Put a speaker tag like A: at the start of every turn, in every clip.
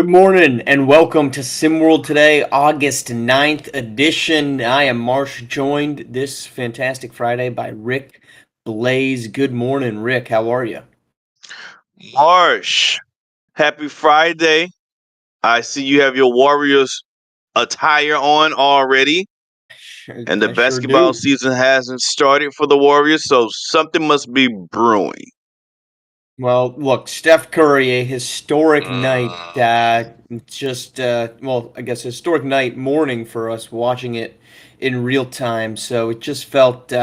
A: Good morning and welcome to SimWorld today, August 9th edition. I am Marsh, joined this fantastic Friday by Rick Blaze. Good morning, Rick. How are you?
B: Marsh, happy Friday. I see you have your Warriors attire on already, and the
A: I sure
B: basketball
A: do.
B: season hasn't started for the Warriors, so something must be brewing.
A: Well, look, Steph Curry, a historic night.
B: Mm.
A: I guess historic night morning for us watching it in real time. So it just felt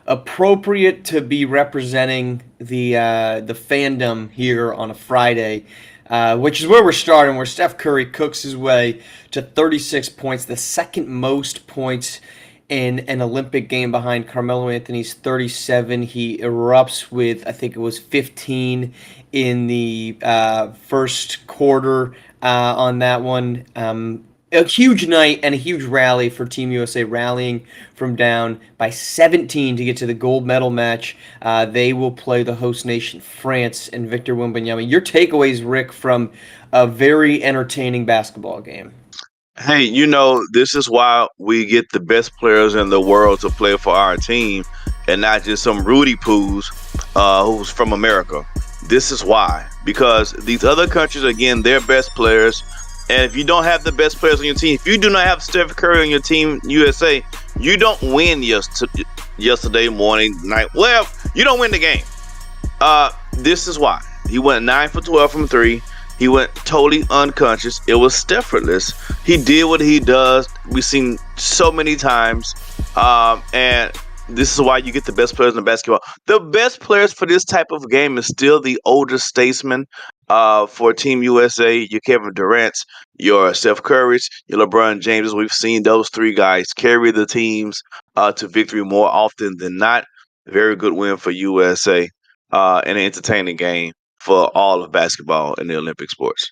A: appropriate to be representing the fandom here on a Friday, which is where we're starting. Where Steph Curry cooks his way to 36 points, the second most points in an Olympic game behind Carmelo Anthony's 37. He erupts with, I think it was 15 in the first quarter on that one. A huge night and a huge rally for Team USA, rallying from down by 17 to get to the gold medal match. They will play the host nation, France, and Victor Wembanyama. Your takeaways, Rick, from a very entertaining basketball game?
B: Hey, this is why we get the best players in the world to play for our team and not just some Rudy Poos who's from America. This is why. Because these other countries, again, their best players. And if you don't have the best players on your team, if you do not have Steph Curry on your team, USA, you don't win yesterday morning, night. Well, you don't win the game. This is why. He went 9 for 12 from three. He went totally unconscious. It was effortless. He did what he does. We've seen so many times. And this is why you get the best players in basketball. The best players for this type of game is still the older statesmen for Team USA. Your Kevin Durant's, your Steph Curry's, your LeBron James. We've seen those three guys carry the teams to victory more often than not. Very good win for USA and an entertaining game for all of basketball in the Olympic sports.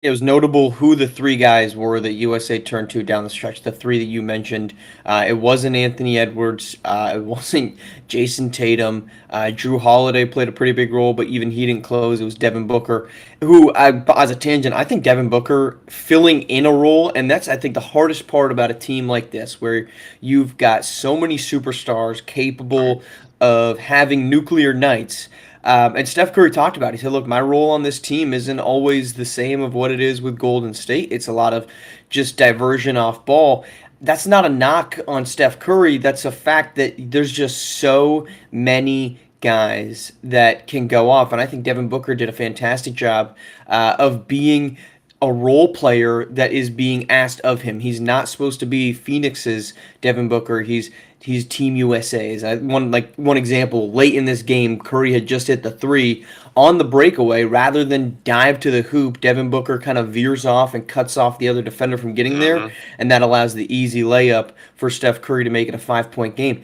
A: It was notable who the three guys were that USA turned to down the stretch. The three that you mentioned. It wasn't Anthony Edwards. It wasn't Jason Tatum. Drew Holiday played a pretty big role, but even he didn't close. It was Devin Booker, who, as a tangent, I think Devin Booker filling in a role, and that's, I think, the hardest part about a team like this, where you've got so many superstars capable of having nuclear nights. And Steph Curry talked about it. He said, look, my role on this team isn't always the same of what it is with Golden State. It's a lot of just diversion off ball. That's not a knock on Steph Curry. That's a fact that there's just so many guys that can go off. And I think Devin Booker did a fantastic job of being a role player that is being asked of him. He's not supposed to be Phoenix's Devin Booker. He's Team USA's. One example, late in this game, Curry had just hit the three on the breakaway. Rather than dive to the hoop, Devin Booker kind of veers off and cuts off the other defender from getting there,
B: Mm-hmm.
A: and that allows the easy layup for Steph Curry to make it a 5-point game.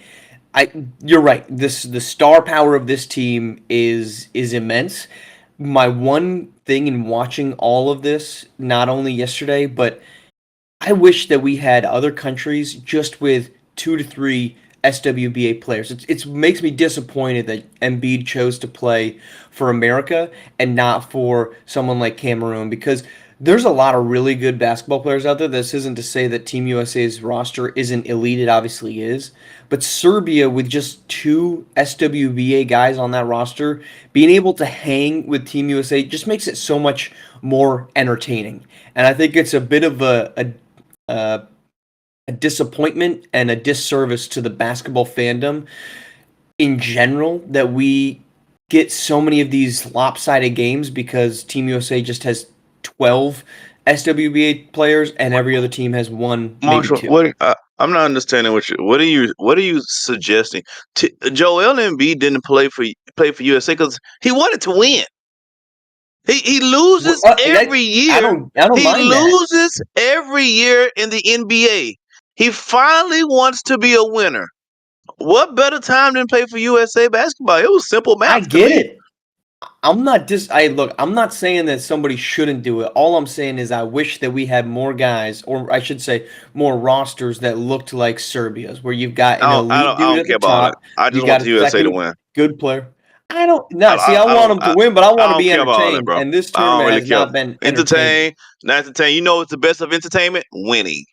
A: You're right. The star power of this team is immense. My one thing in watching all of this, not only yesterday, but I wish that we had other countries just with 2 to 3 SWBA players. It makes me disappointed that Embiid chose to play for America and not for someone like Cameroon, because there's a lot of really good basketball players out there. This isn't to say that Team USA's roster isn't elite. It obviously is. But Serbia, with just 2 SWBA guys on that roster, being able to hang with Team USA just makes it so much more entertaining. And I think it's a bit of a disappointment and a disservice to the basketball fandom in general that we get so many of these lopsided games because Team USA just has 12 SWBA players and every other team has one, maybe
B: Marshall,
A: two.
B: I'm not understanding what are you suggesting? Joel Embiid didn't play for USA because he wanted to win. He loses every
A: I
B: year.
A: don't
B: He
A: mind that.
B: loses every year in the NBA. He finally wants to be a winner. What better time than play for USA basketball? It was simple
A: I
B: math to
A: get
B: me.
A: it. I'm not saying that somebody shouldn't do it. All I'm saying is I wish that we had more guys, or I should say more rosters that looked like Serbia's, where you've got an elite
B: I
A: dude
B: don't
A: at the
B: care about it.
A: top,
B: I
A: you
B: just want
A: got
B: the
A: a
B: USA to
A: second
B: win.
A: good player. I don't no. See, I
B: I
A: want
B: don't
A: them to win, but I want
B: I
A: to
B: don't
A: be
B: care about all that,
A: entertained.
B: bro.
A: And this
B: I don't
A: tournament
B: really
A: has
B: care.
A: not been entertaining.
B: Entertain, not entertain. You know what's the best of entertainment? Winning.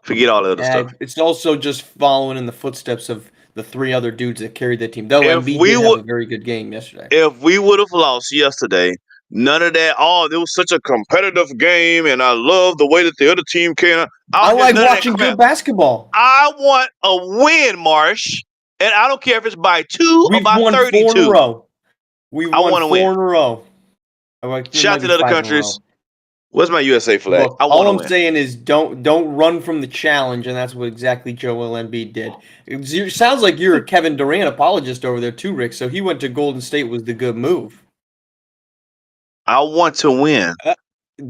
B: Forget all the other stuff.
A: It's also just following in the footsteps of the three other dudes that carried the team. Though
B: If
A: Embiid
B: we
A: did have
B: would
A: a very good game yesterday.
B: if we would have lost yesterday, none of that. Oh, it was such a competitive game, and I love the way that the other team came. I
A: I
B: don't hear
A: like
B: none of that
A: watching
B: crap.
A: good basketball.
B: I want a win, Marsh, and I don't care if it's by 2 or
A: We've
B: by
A: won 4 in a
B: 32.
A: row. We've
B: I
A: won
B: want to win.
A: 4 in a row. Oh, like, it
B: Shout
A: might
B: out to
A: be
B: the other
A: 5 in a
B: countries.
A: row.
B: Where's my USA flag?
A: Look,
B: I
A: all
B: want to
A: I'm
B: win.
A: saying is don't run from the challenge, and that's what exactly Joel Embiid did. It sounds like you're a Kevin Durant apologist over there too, Rick. So he went to Golden State was the good move.
B: I want to win.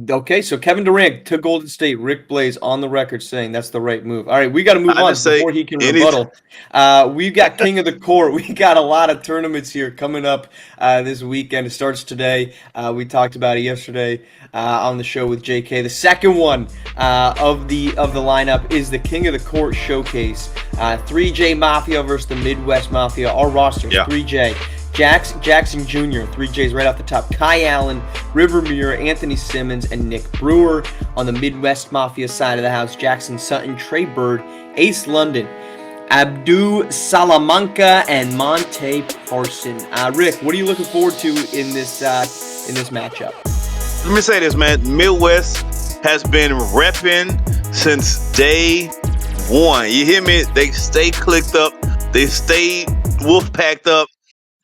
A: Okay, so Kevin Durant to Golden State. Rick Blaze on the record saying that's the right move. All right, we got to move
B: I just
A: on
B: say
A: before he can
B: any.
A: rebuttal. We've got King of the Court. We got a lot of tournaments here coming up this weekend. It starts today. We talked about it yesterday on the show with JK. The second one of the lineup is the King of the Court showcase. 3J Mafia versus the Midwest Mafia. Our rosters:
B: Yeah.
A: 3J. Jackson Jr., 3J's right off the top. Kai Allen, River Muir, Anthony Simmons, and Nick Brewer. On the Midwest Mafia side of the house, Jackson Sutton, Trey Bird, Ace London, Abdu Salamanca, and Monte Parson. Rick, what are you looking forward to in this matchup?
B: Let me say this, man. Midwest has been repping since day one. You hear me? They stay clicked up. They stay wolf packed up.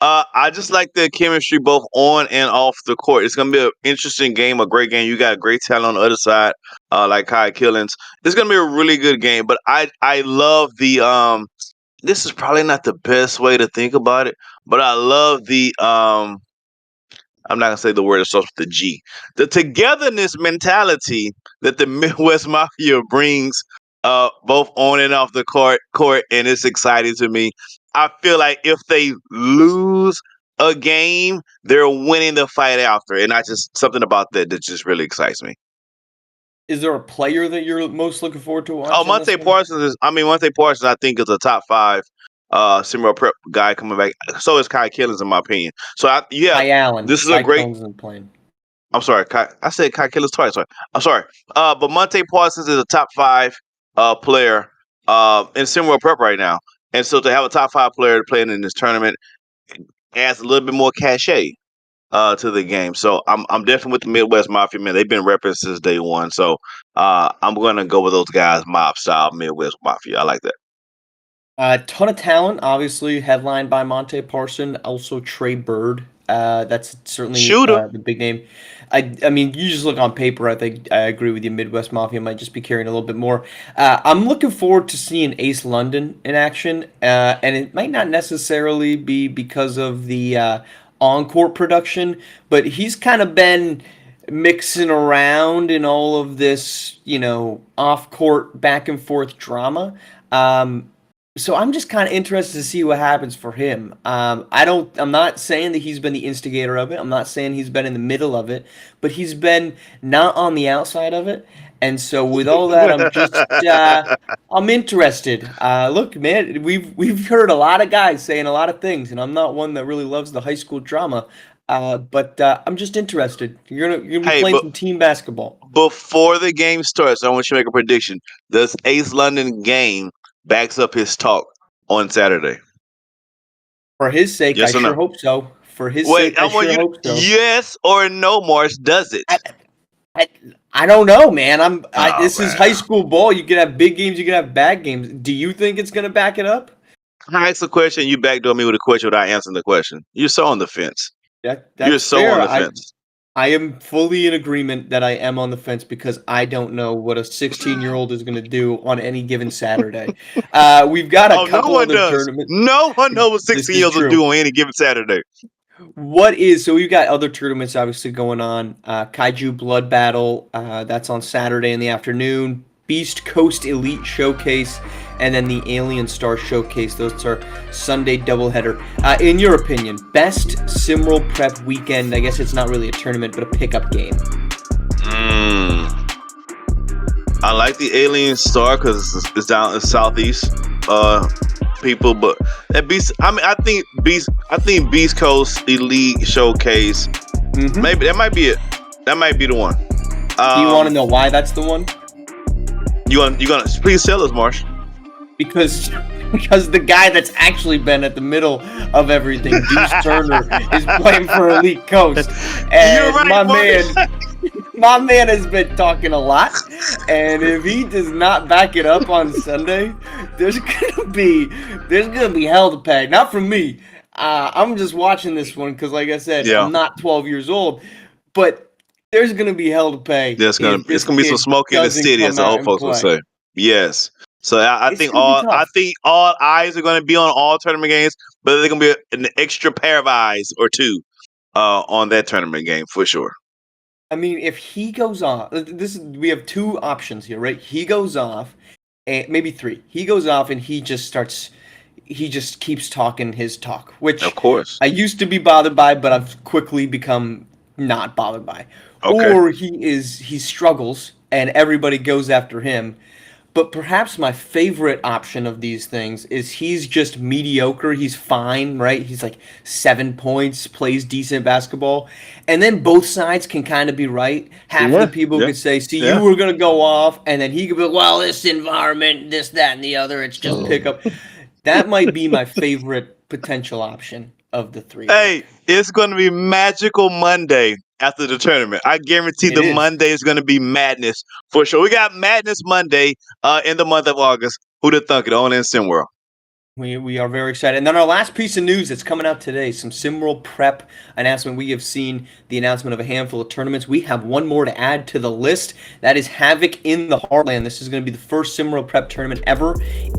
B: I just like the chemistry both on and off the court. It's gonna be an interesting game, a great game. You got great talent on the other side, like Kai Killens. It's gonna be a really good game. But I love the This is probably not the best way to think about it, but I love the I'm not gonna say the word that starts with the G. The togetherness mentality that the Midwest Mafia brings, both on and off the court, and it's exciting to me. I feel like if they lose a game, they're winning the fight after, and I just something about that just really excites me.
A: Is there a player that you're most looking forward to
B: Oh,
A: watching this one?
B: Monte Parsons, I think is a top five SimWorld prep guy coming back. So is Kai Killens, in my opinion. So
A: Kai Allen.
B: this is a
A: Kai
B: great.
A: Killens isn't playing.
B: I'm sorry, I said Kai Killens twice. Sorry. I'm sorry. But Monte Parsons is a top five player in SimWorld prep right now. And so to have a top five player playing in this tournament adds a little bit more cachet to the game. So I'm definitely with the Midwest Mafia, man. They've been repping since day one. So I'm gonna go with those guys, mob style Midwest Mafia. I like that.
A: A ton of talent, obviously headlined by Monte Parson, also Trey Bird. That's certainly
B: Shooter.
A: the big name. I mean, you just look on paper. I think I agree with you. Midwest Mafia might just be carrying a little bit more. I'm looking forward to seeing Ace London in action, and it might not necessarily be because of the on-court production, but he's kind of been mixing around in all of this, off-court back and forth drama. So I'm just kind of interested to see what happens for him. I'm not saying that he's been the instigator of it. I'm not saying he's been in the middle of it, but he's been not on the outside of it. And so with all that, I'm interested. Look, man, we've heard a lot of guys saying a lot of things, and I'm not one that really loves the high school drama. But I'm just interested. You're gonna be
B: Hey,
A: playing
B: but
A: some team basketball.
B: before the game starts, I want you to make a prediction. Does Ace London game backs up his talk on Saturday?
A: For his sake, I
B: Yes or
A: sure
B: no?
A: hope so. For his
B: Wait,
A: sake,
B: I
A: I
B: want
A: sure
B: you to
A: hope so.
B: yes or no, Morris. Does it?
A: I, I, I don't know, man.
B: Oh
A: This is high
B: man.
A: school ball. You can have big games, you can have bad games. Do you think it's gonna back it up?
B: I asked a question, you backdoor me with a question without answering the question. You're so on the fence. You're
A: That's
B: so on
A: fair.
B: the fence.
A: I am fully in agreement that I am on the fence because I don't know what a 16-year-old is gonna do on any given Saturday. We've got a
B: Oh, no
A: couple
B: one
A: other
B: does.
A: tournaments.
B: No one knows what
A: This
B: 16
A: is
B: years will
A: true.
B: do on any given Saturday.
A: So we've got other tournaments obviously going on. Kaiju Blood Battle, that's on Saturday in the afternoon. Beast Coast Elite Showcase, and then the Alien Star Showcase. Those are Sunday doubleheader. In your opinion, best SimWorld Prep weekend? I guess it's not really a tournament, but a pickup game.
B: I like the Alien Star because it's down in southeast people, but that Beast. I mean, I think Beast Coast Elite Showcase.
A: Mm-hmm.
B: Maybe that might be it. That might be the one.
A: Do you want to know why that's the one?
B: You gonna please tell us, Marsh?
A: Because the guy that's actually been at the middle of everything, Deuce Turner, is playing for Elite Coast, and
B: You're right,
A: my man has been talking a lot, and if he does not back it up on Sunday, there's gonna be hell to pay. Not from me. I'm just watching this one because, like I said,
B: Yeah.
A: I'm not 12 years old, but there's gonna be hell to pay.
B: It's gonna be some smoke in the city, as the old folks would say. Yes. So I think all eyes are going to be on all tournament games, but there's going to be an extra pair of eyes or two on that tournament game for sure.
A: I mean, if he goes off, we have two options here, right? He goes off, and maybe three. He goes off and he just keeps talking his talk, which
B: Of course.
A: I used to be bothered by, but I've quickly become not bothered by.
B: Okay.
A: Or he struggles and everybody goes after him. But perhaps my favorite option of these things is he's just mediocre. He's fine, right? He's like 7 points, plays decent basketball. And then both sides can kind of be right. Half of the people could say, see, you were going to go off. And then he could be, well, this environment, this, that, and the other. It's just pickup. That might be my favorite potential option of the three.
B: Hey, it's going to be Magical Monday after the tournament. I guarantee Monday is going to be madness for sure. We got Madness Monday in the month of August. Who'd have thunk it on in SimWorld?
A: We are very excited. And then our last piece of news that's coming out today, some SimWorld prep announcement. We have seen the announcement of a handful of tournaments. We have one more to add to the list. That is Havoc in the Heartland. This is going to be the first SimWorld prep tournament ever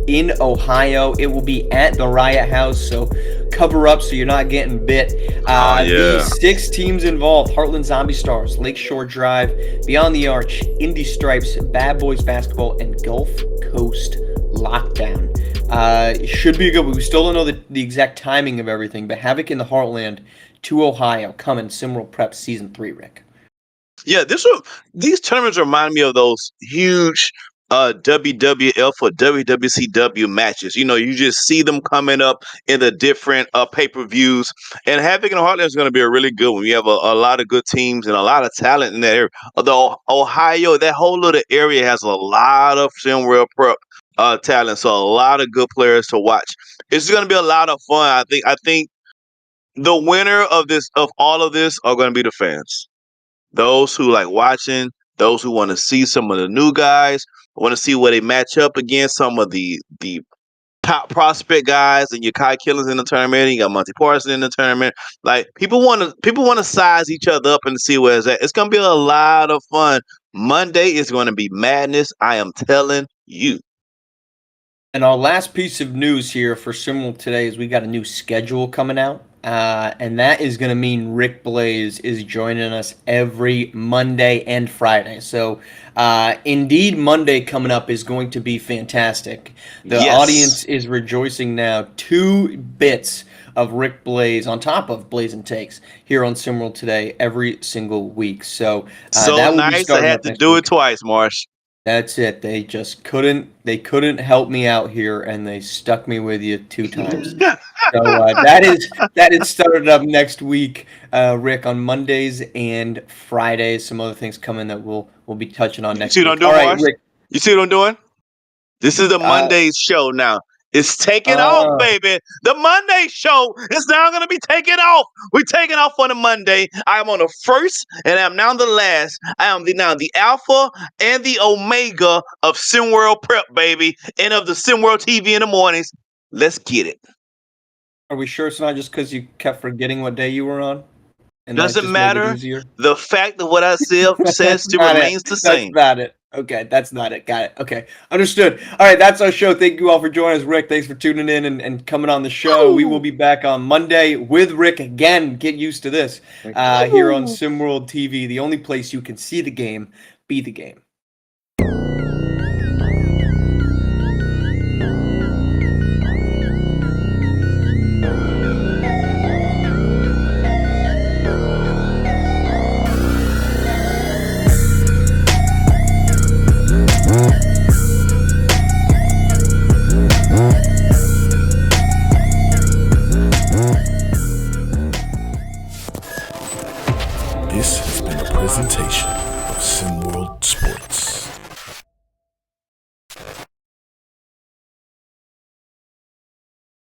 A: in Ohio. It will be at the Riot House, so cover up so you're not getting bit. The 6 teams involved: Heartland Zombie Stars, Lakeshore Drive, Beyond the Arch, Indy Stripes, Bad Boys Basketball, and Gulf Coast Lockdown. It should be good. We still don't know the exact timing of everything, but Havoc in the Heartland to Ohio coming SimWorld Prep Season 3, Rick.
B: Yeah, these tournaments remind me of those huge WWF or WWCW matches. You know, you just see them coming up in the different pay-per-views. And Havoc in the Heartland is going to be a really good one. You have a lot of good teams and a lot of talent in that area. Although Ohio, that whole little area has a lot of SimWorld Prep talent, so a lot of good players to watch. It's going to be a lot of fun. I think the winner of all of this are going to be the fans. Those who like watching, those who want to see some of the new guys, want to see where they match up against some of the top prospect guys, and your Kai Killers in the tournament, you got Monty Parson in the tournament. Like people want to size each other up and see where it's at. It's going to be a lot of fun. Monday is going to be madness. I am telling you.
A: And our last piece of news here for SimWorld today is we got a new schedule coming out. And that is going to mean Rick Blaze is joining us every Monday and Friday. So, indeed, Monday coming up is going to be fantastic. The audience is rejoicing now. 2 bits of Rick Blaze on top of Blaze and Takes here on SimWorld today every single week. So, that will
B: nice.
A: Be
B: I had to do it twice, Marsh.
A: That's it. They just couldn't help me out here, and they stuck me with you 2 times. So that is started up next week, Rick, on Mondays and Fridays. Some other things coming that we'll be touching on next week.
B: All right, Rick. You see what I'm doing? This is the Mondays show now. It's taking off, baby. The Monday show is now going to be taking off. We're taking off on a Monday. I am on the first, and I'm now the last. I am now the alpha and the omega of SimWorld Prep, baby, and of the SimWorld TV in the mornings. Let's get it.
A: Are we sure it's not just because you kept forgetting what day you were on?
B: And doesn't matter. The fact of what I says to remains the same.
A: That's not it. Okay, that's not it. Got it. Okay, understood. All right, that's our show. Thank you all for joining us. Rick, thanks for tuning in and coming on the show. Ooh. We will be back on Monday with Rick again. Get used to this. Here on SimWorld TV, the only place you can see the game, be the game.
C: presentation.